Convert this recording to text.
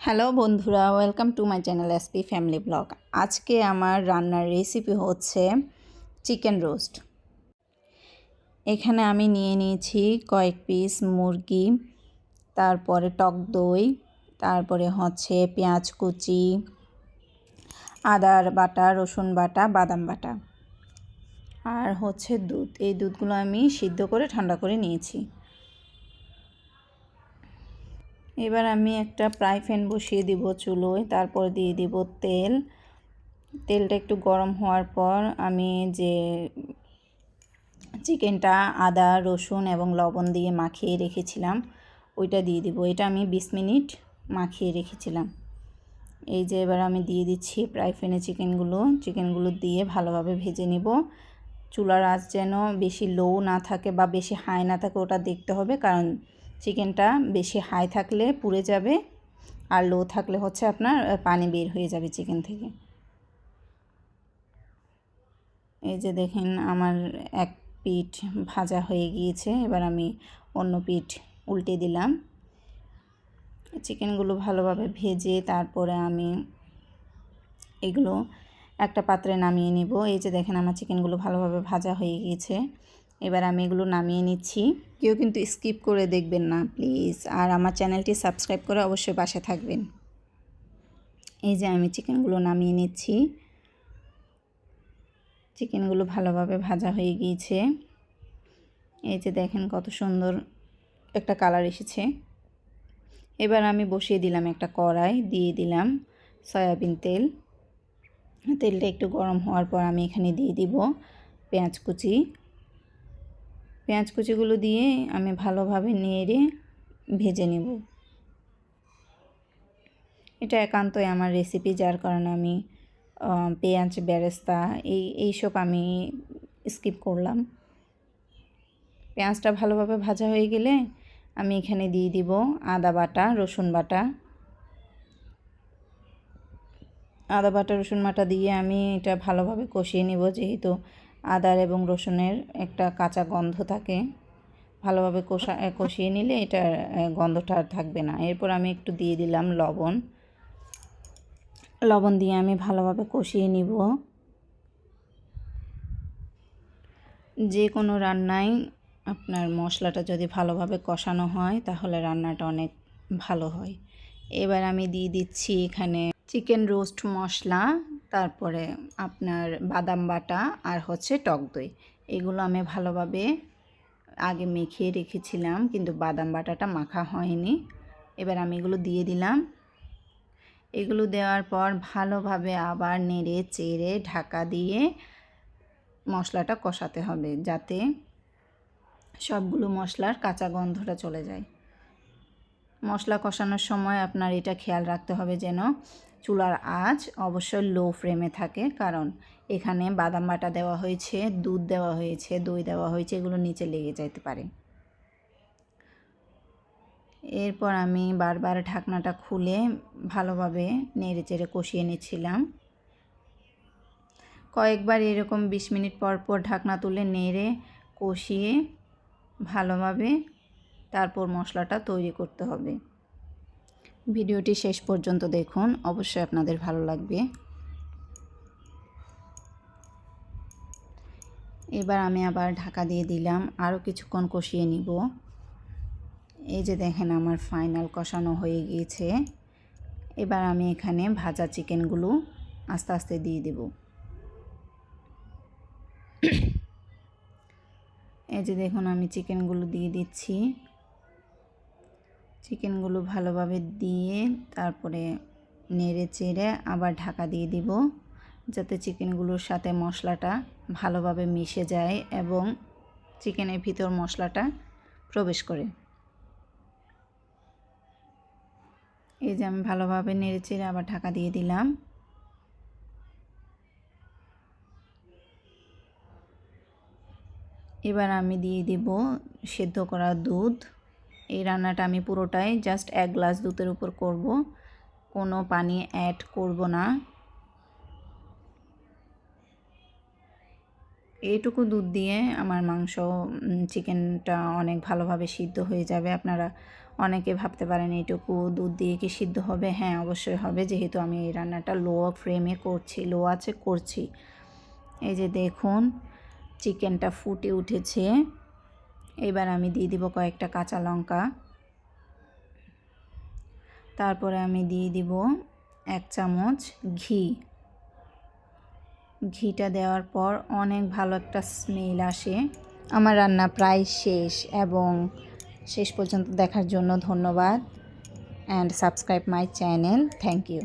Hello বন্ধুরা, welcome to my channel SP family blog. আজকে আমার রান্নার রেসিপি হচ্ছে চিকেন রোস্ট। এখানে আমি নিয়ে নিয়েছি কয়েক পিস মুরগি, তারপরে টক দই, তারপরে হচ্ছে পেঁয়াজ কুচি, আদার বাটা, রসুন বাটা, বাদাম বাটা, আর হচ্ছে দুধ। এই দুধগুলো আমি সিদ্ধ করে ঠান্ডা করে নিয়েছি। এবার আমি একটা ফ্রাই প্যান বসিয়ে দিব চুলোয়, তারপর দিয়ে দিব তেল। তেলটা একটু গরম হওয়ার পর আমি যে চিকেনটা আদা রসুন এবং লবণ দিয়ে মাখিয়ে রেখেছিলাম ওইটা দিয়ে দিব। এটা আমি 20 মিনিট মাখিয়ে রেখেছিলাম। এই যে এবার আমি দিয়ে দিচ্ছি ফ্রাই প্যানে চিকেনগুলো দিয়ে ভালোভাবে ভেজে নিব। চুলার আঁচ যেন বেশি লো না থাকে বা বেশি হাই না থাকে, ওটা দেখতে হবে, কারণ চিকেনটা বেশি হাই থাকলে পুড়ে যাবে, আর লো থাকলে হচ্ছে আপনার পানি বের হয়ে যাবে চিকেন থেকে। এই যে দেখেন আমার এক পিঠ ভাজা হয়ে গিয়েছে। এবার আমি অন্য পিঠ উল্টে দিলাম। চিকেনগুলো ভালোভাবে ভেজে তারপরে আমি এগুলো একটা পাত্রে নামিয়ে নিব। এই যে দেখেন আমার চিকেনগুলো ভালোভাবে ভাজা হয়ে গিয়েছে। এবার আমি এগুলো নামিয়ে নিচ্ছি। কেউ কিন্তু স্কিপ করে দেখবেন না প্লিজ, আর আমার চ্যানেলটি সাবস্ক্রাইব করে অবশ্যই পাশে থাকবেন। এই যে আমি চিকেনগুলো নামিয়ে নিচ্ছি। চিকেনগুলো ভালোভাবে ভাজা হয়ে গিয়েছে। এই যে দেখেন কত সুন্দর একটা কালার এসেছে। এবার আমি বসিয়ে দিলাম একটা কড়াই, দিয়ে দিলাম সয়াবিন তেল। তেলটা একটু গরম হওয়ার পর আমি এখানে দিয়ে দিব পেঁয়াজ কুচিগুলো দিয়ে আমি ভালোভাবে নেড়ে ভেজে নেব। এটা একান্তই আমার রেসিপি, যার কারণে আমি পেঁয়াজ বেরেস্তা এইসব আমি স্কিপ করলাম। পেঁয়াজটা ভালোভাবে ভাজা হয়ে গেলে আমি এখানে দিয়ে দিব আদা বাটা রসুন বাটা। আদা বাটা রসুন বাটা দিয়ে আমি এটা ভালোভাবে কষিয়ে নিব, যেহেতু আদার এবং রসুনের একটা কাঁচা গন্ধ থাকে। ভালোভাবে কষিয়ে নিলে এটার গন্ধটা আর থাকবে না। এরপর আমি একটু দিয়ে দিলাম লবণ দিয়ে আমি ভালোভাবে কষিয়ে নিব। যে কোনো রান্নায় আপনার মশলাটা যদি ভালোভাবে কষানো হয় তাহলে রান্নাটা অনেক ভালো হয়। এবার আমি দিয়ে দিচ্ছি এখানে চিকেন রোস্ট মশলা, তারপরে আপনার বাদাম বাটা আর হচ্ছে টক দই। এগুলো আমি ভালোভাবে আগে মেখে রেখেছিলাম, কিন্তু বাদাম বাটাটা মাখা হয়নি। এবার আমি এগুলো দিয়ে দিলাম। এগুলো দেওয়ার পর ভালোভাবে আবার নেড়ে চেড়ে ঢাকা দিয়ে মশলাটা কষাতে হবে, যাতে সবগুলো মশলার কাঁচা গন্ধটা চলে যায়। মশলা কষানোর সময় আপনার এটা খেয়াল রাখতে হবে যেন চুলার আঁচ অবশ্যই লো ফ্লেমে থাকে, কারণ এখানে বাদাম বাটা দেওয়া হয়েছে, দুধ দেওয়া হয়েছে, দই দেওয়া হয়েছে, এগুলো নিচে লেগে যেতে পারে। এরপর আমি বারবার ঢাকনাটা খুলে ভালোভাবে নেড়ে চেড়ে কষিয়ে নিচ্ছিলাম। কয়েকবার এরকম 20 মিনিট পর পর ঢাকনা তুলে নেড়ে কষিয়ে ভালোভাবে তারপর মশলাটা তৈরি করতে হবে। ভিডিওটি শেষ পর্যন্ত দেখুন, অবশ্যই আপনাদের ভালো লাগবে। এবার আমি আবার ঢাকা দিয়ে দিলাম, আরও কিছুক্ষণ কষিয়ে নিব। এই যে দেখেন আমার ফাইনাল কষানো হয়ে গিয়েছে। এবার আমি এখানে ভাজা চিকেনগুলো আস্তে আস্তে দিয়ে দেব। এই যে দেখুন আমি চিকেনগুলো দিয়ে দিচ্ছি। চিকেনগুলো ভালোভাবে দিয়ে তারপরে নেড়ে চেড়ে আবার ঢাকা দিয়ে দিব, যাতে চিকেনগুলোর সাথে মশলাটা ভালোভাবে মিশে যায় এবং চিকেনের ভিতর মশলাটা প্রবেশ করে। এই যে আমি ভালোভাবে নেড়ে চেড়ে আবার ঢাকা দিয়ে দিলাম। এবার আমি দিয়ে দিব সেদ্ধ করা দুধ। এই রান্নাটা আমি পুরোটাই জাস্ট 1 গ্লাস দুধের উপর করব, কোনো পানি অ্যাড করব না। এইটুকু দুধ দিয়ে আমার চিকেনটা অনেক ভালোভাবে সিদ্ধ হয়ে যাবে। আপনারা অনেকে ভাবতে পারেন এইটুকু দুধ দিয়ে কি সিদ্ধ হবে? হ্যাঁ, অবশ্যই হবে, যেহেতু আমি এই রান্নাটা লো ফ্লেমে করছি, লো আঁচে করছি। এই যে দেখুন চিকেনটা ফুটে উঠেছে। এবার আমি দিয়ে দিব কয়েকটা কাঁচা লঙ্কা। তারপরে আমি দিয়ে দিব 1 চামচ ঘি। ঘিটা দেওয়ার পর অনেক ভালো একটা স্মেল আসে। আমার রান্না প্রায় শেষ, এবং শেষ পর্যন্ত দেখার জন্য ধন্যবাদ, and subscribe my channel. Thank you.